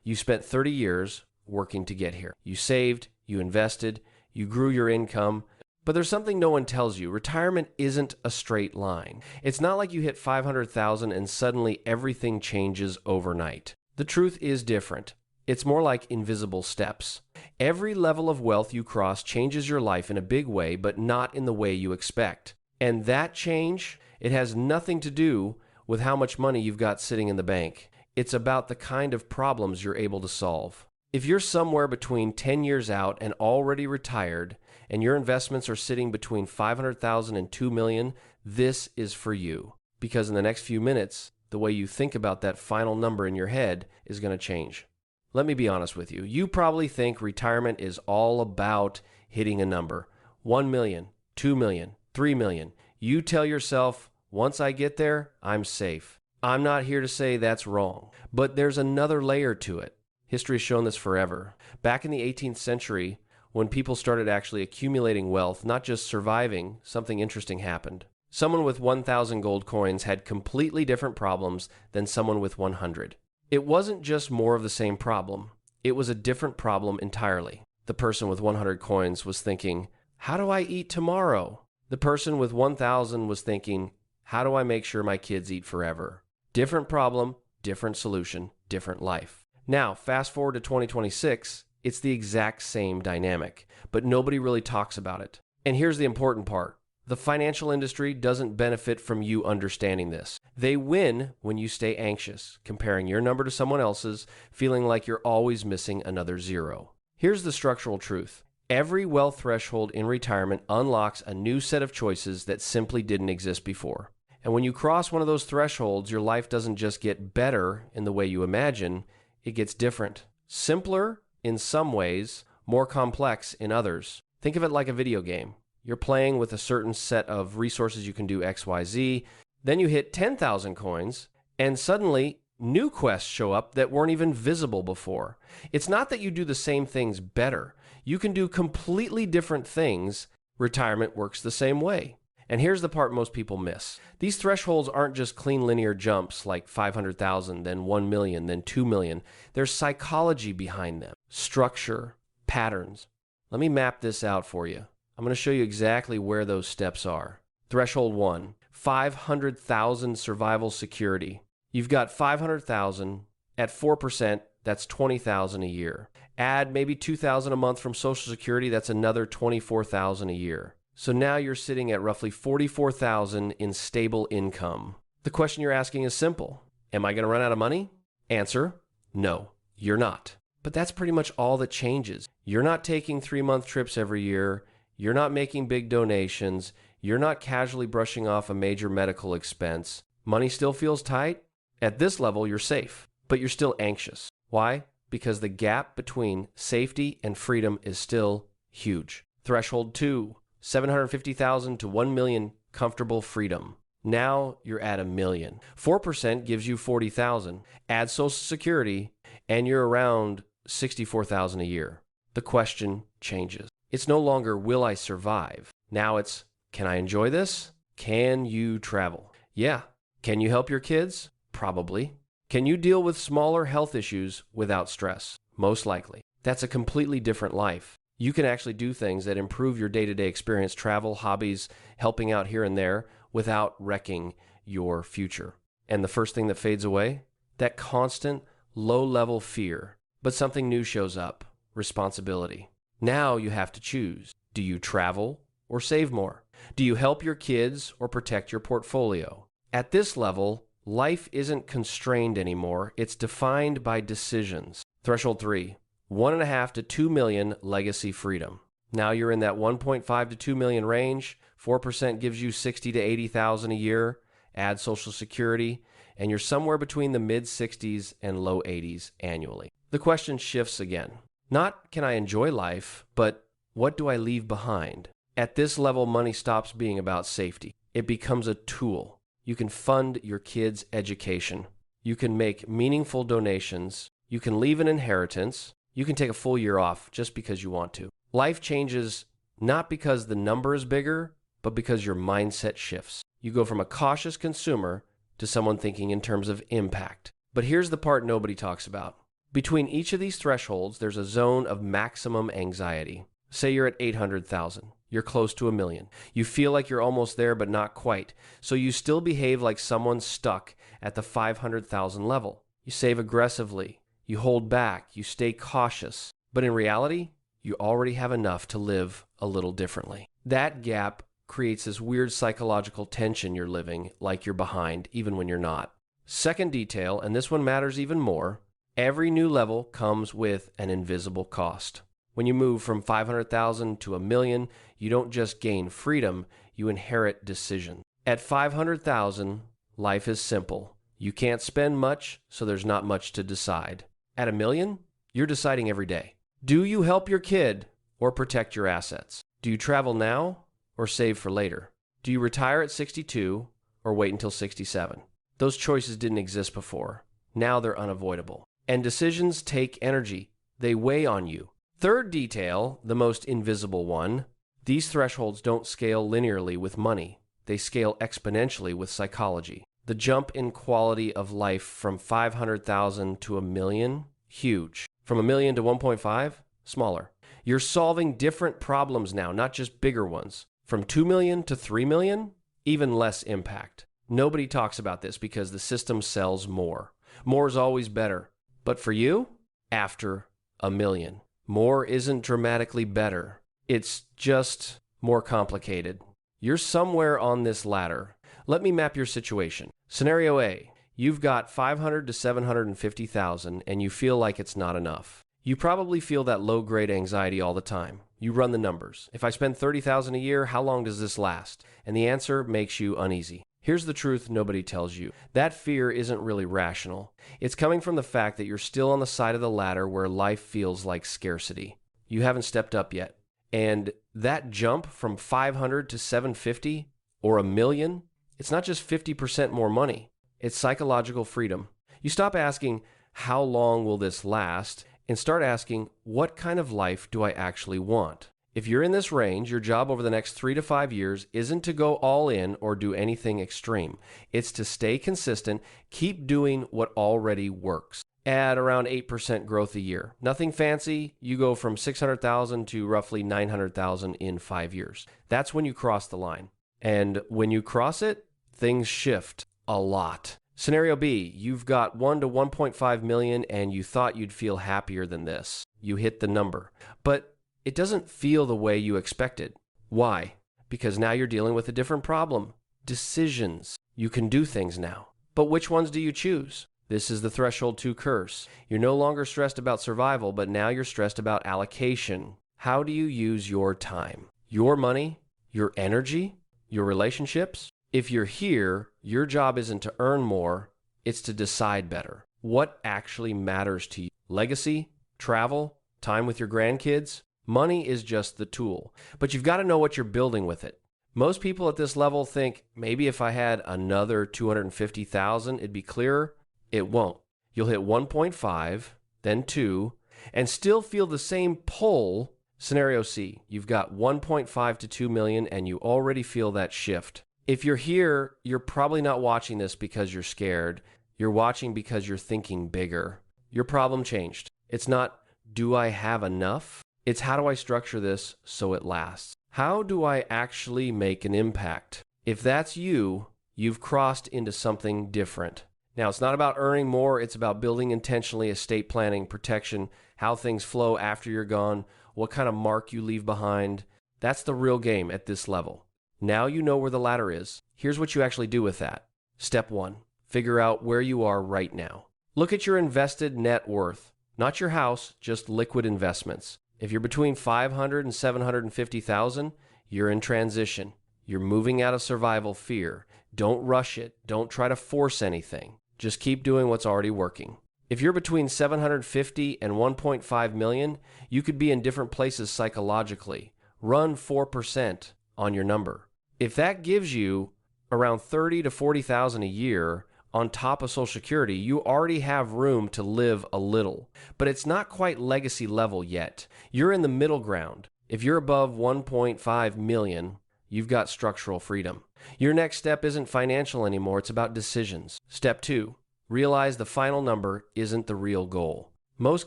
You spent 30 years working to get here. You saved, you invested, you grew your income. But there's something no one tells you. Retirement isn't a straight line. It's not like you hit 500,000 and suddenly everything changes overnight. The truth is different. It's more like invisible steps. Every level of wealth you cross changes your life in a big way, but not in the way you expect. And that change, it has nothing to do with how much money you've got sitting in the bank. It's about the kind of problems you're able to solve. If you're somewhere between 10 years out and already retired, and your investments are sitting between 500,000 and 2 million, this is for you. Because in the next few minutes, the way you think about that final number in your head is going to change. Let me be honest with you. You probably think retirement is all about hitting a number. 1 million, 2 million, 3 million. You tell yourself, once I get there, I'm safe. I'm not here to say that's wrong, but there's another layer to it. History has shown this forever. Back in the 18th century, when people started actually accumulating wealth, not just surviving, something interesting happened. Someone with 1,000 gold coins had completely different problems than someone with 100. It wasn't just more of the same problem. It was a different problem entirely. The person with 100 coins was thinking, how do I eat tomorrow? The person with 1,000 was thinking, how do I make sure my kids eat forever? Different problem, different solution, different life. Now, fast forward to 2026, it's the exact same dynamic, but nobody really talks about it. And here's the important part. The financial industry doesn't benefit from you understanding this. They win when you stay anxious, comparing your number to someone else's, feeling like you're always missing another zero. Here's the structural truth. Every wealth threshold in retirement unlocks a new set of choices that simply didn't exist before. And when you cross one of those thresholds, your life doesn't just get better in the way you imagine, it gets different. Simpler in some ways, more complex in others. Think of it like a video game. You're playing with a certain set of resources you can do X, Y, Z. Then you hit 10,000 coins, and suddenly new quests show up that weren't even visible before. It's not that you do the same things better. You can do completely different things. Retirement works the same way. And here's the part most people miss. These thresholds aren't just clean linear jumps like 500,000, then 1 million, then 2 million. There's psychology behind them, structure, patterns. Let me map this out for you. I'm going to show you exactly where those steps are. Threshold 1, 500,000 survival security. You've got 500,000 at 4%, that's 20,000 a year. Add maybe 2,000 a month from Social Security, that's another 24,000 a year. So now you're sitting at roughly 44,000 in stable income. The question you're asking is simple. Am I going to run out of money? Answer, no, you're not. But that's pretty much all that changes. You're not taking 3-month trips every year. You're not making big donations. You're not casually brushing off a major medical expense. Money still feels tight. At this level, you're safe, but you're still anxious. Why? Because the gap between safety and freedom is still huge. Threshold 2. 750,000 to 1 million comfortable freedom. Now you're at 1 million. 4% gives you 40,000. Add Social Security and you're around 64,000 a year. The question changes. It's no longer, will I survive? Now it's, can I enjoy this? Can you travel? Yeah. Can you help your kids? Probably. Can you deal with smaller health issues without stress? Most likely. That's a completely different life. You can actually do things that improve your day-to-day experience, travel, hobbies, helping out here and there, without wrecking your future. And the first thing that fades away? That constant, low-level fear. But something new shows up, responsibility. Now you have to choose. Do you travel or save more? Do you help your kids or protect your portfolio? At this level, life isn't constrained anymore. It's defined by decisions. Threshold 3. 1.5 to 2 million legacy freedom. Now you're in that 1.5 to 2 million range. 4% gives you 60 to 80,000 a year. Add Social Security, and you're somewhere between the mid-60s and low 80s annually. The question shifts again. Not can I enjoy life, but what do I leave behind? At this level, money stops being about safety. It becomes a tool. You can fund your kids' education. You can make meaningful donations. You can leave an inheritance. You can take a full year off just because you want to. Life changes not because the number is bigger, but because your mindset shifts. You go from a cautious consumer to someone thinking in terms of impact. But here's the part nobody talks about. Between each of these thresholds, there's a zone of maximum anxiety. Say you're at 800,000. You're close to a million. You feel like you're almost there, but not quite. So you still behave like someone stuck at the 500,000 level. You save aggressively. You hold back. You stay cautious. But in reality, you already have enough to live a little differently. That gap creates this weird psychological tension. You're living like you're behind, even when you're not. Second detail, and this one matters even more, every new level comes with an invisible cost. When you move from 500,000 to a million, you don't just gain freedom, you inherit decision. At 500,000, life is simple. You can't spend much, so there's not much to decide. At a million, you're deciding every day. Do you help your kid or protect your assets? Do you travel now or save for later? Do you retire at 62 or wait until 67? Those choices didn't exist before. Now they're unavoidable. And decisions take energy. They weigh on you. Third detail, the most invisible one, these thresholds don't scale linearly with money. They scale exponentially with psychology. The jump in quality of life from 500,000 to a million, huge. From a million to 1.5, smaller. You're solving different problems now, not just bigger ones. From 2 million to 3 million, even less impact. Nobody talks about this because the system sells more. More is always better. But for you, after a million. More isn't dramatically better. It's just more complicated. You're somewhere on this ladder. Let me map your situation. Scenario A, you've got 500 to 750,000 and you feel like it's not enough. You probably feel that low-grade anxiety all the time. You run the numbers. If I spend 30,000 a year, how long does this last? And the answer makes you uneasy. Here's the truth nobody tells you. That fear isn't really rational. It's coming from the fact that you're still on the side of the ladder where life feels like scarcity. You haven't stepped up yet. And that jump from 500 to 750 or a million, it's not just 50% more money. It's psychological freedom. You stop asking, how long will this last? And start asking, what kind of life do I actually want? If you're in this range, your job over the next 3 to 5 years isn't to go all in or do anything extreme. It's to stay consistent, keep doing what already works. At around 8% growth a year. Nothing fancy, you go from 600,000 to roughly 900,000 in 5 years. That's when you cross the line. And when you cross it, things shift a lot. Scenario B, you've got 1 to 1.5 million and you thought you'd feel happier than this. You hit the number. But it doesn't feel the way you expected. Why? Because now you're dealing with a different problem. Decisions. You can do things now. But which ones do you choose? This is the threshold 2 curse. You're no longer stressed about survival, but now you're stressed about allocation. How do you use your time? Your money? Your energy? Your relationships? If you're here, your job isn't to earn more, it's to decide better. What actually matters to you? Legacy? Travel? Time with your grandkids? Money is just the tool, but you've got to know what you're building with it. Most people at this level think, maybe if I had another 250,000, it'd be clearer. It won't. You'll hit 1.5, then 2, and still feel the same pull. Scenario C, you've got 1.5 to 2 million, and you already feel that shift. If you're here, you're probably not watching this because you're scared. You're watching because you're thinking bigger. Your problem changed. It's not, do I have enough? It's how do I structure this so it lasts? How do I actually make an impact? If that's you, you've crossed into something different. Now, it's not about earning more. It's about building intentionally, estate planning, protection, how things flow after you're gone, what kind of mark you leave behind. That's the real game at this level. Now you know where the ladder is. Here's what you actually do with that. Step 1, figure out where you are right now. Look at your invested net worth, not your house, just liquid investments. If you're between 500 and 750,000, you're in transition. You're moving out of survival fear. Don't rush it. Don't try to force anything. Just keep doing what's already working. If you're between 750 and 1.5 million, you could be in different places psychologically. Run 4% on your number. If that gives you around 30 to 40,000 a year on top of Social Security, you already have room to live a little. But it's not quite legacy level yet. You're in the middle ground. If you're above 1.5 million, you've got structural freedom. Your next step isn't financial anymore. It's about decisions. Step 2, realize the final number isn't the real goal. Most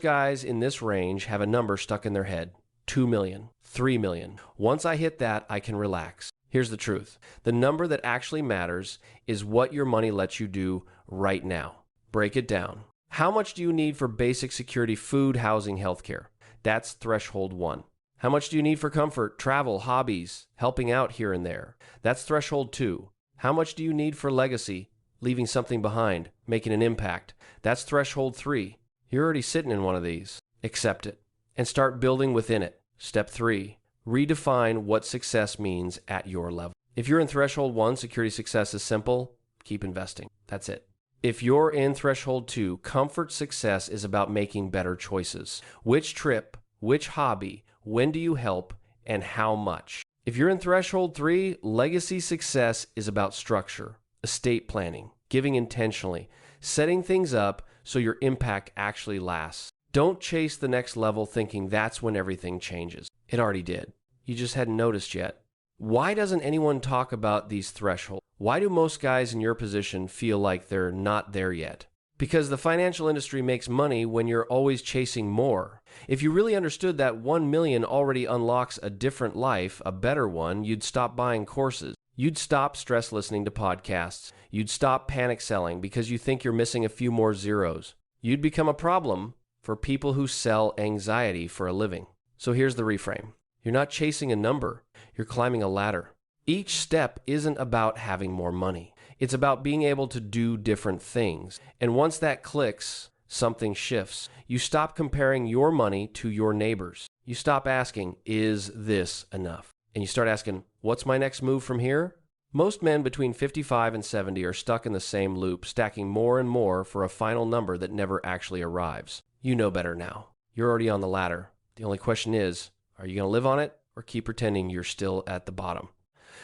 guys in this range have a number stuck in their head. 2 million, 3 million. Once I hit that, I can relax. Here's the truth. The number that actually matters is what your money lets you do right now. Break it down. How much do you need for basic security, food, housing, healthcare? That's threshold 1. How much do you need for comfort, travel, hobbies, helping out here and there? That's threshold 2. How much do you need for legacy, leaving something behind, making an impact? That's threshold 3. You're already sitting in one of these. Accept it and start building within it. Step 3. Redefine what success means at your level. If you're in threshold 1, security success is simple. Keep investing. That's it. If you're in threshold 2, comfort success is about making better choices. Which trip, which hobby, when do you help, and how much? If you're in threshold 3, legacy success is about structure, estate planning, giving intentionally, setting things up so your impact actually lasts. Don't chase the next level thinking that's when everything changes. It already did. You just hadn't noticed yet. Why doesn't anyone talk about these thresholds? Why do most guys in your position feel like they're not there yet? Because the financial industry makes money when you're always chasing more. If you really understood that 1 million already unlocks a different life, a better one, you'd stop buying courses. You'd stop stress listening to podcasts. You'd stop panic selling because you think you're missing a few more zeros. You'd become a problem for people who sell anxiety for a living. So here's the reframe. You're not chasing a number. You're climbing a ladder. Each step isn't about having more money. It's about being able to do different things. And once that clicks, something shifts. You stop comparing your money to your neighbor's. You stop asking, is this enough? And you start asking, what's my next move from here? Most men between 55 and 70 are stuck in the same loop, stacking more and more for a final number that never actually arrives. You know better now. You're already on the ladder. The only question is, are you going to live on it or keep pretending you're still at the bottom?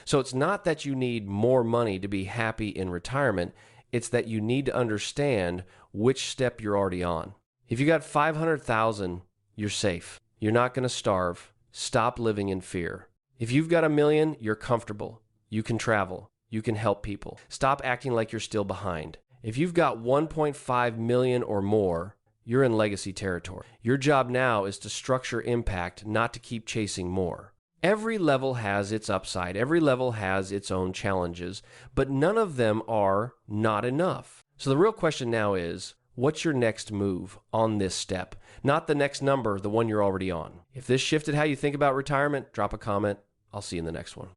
So it's not that you need more money to be happy in retirement. It's that you need to understand which step you're already on. If you got 500,000, you're safe. You're not going to starve. Stop living in fear. If you've got 1 million, you're comfortable. You can travel. You can help people. Stop acting like you're still behind. If you've got 1.5 million or more, you're in legacy territory. Your job now is to structure impact, not to keep chasing more. Every level has its upside. Every level has its own challenges, but none of them are not enough. So the real question now is, what's your next move on this step? Not the next number, the one you're already on. If this shifted how you think about retirement, drop a comment. I'll see you in the next one.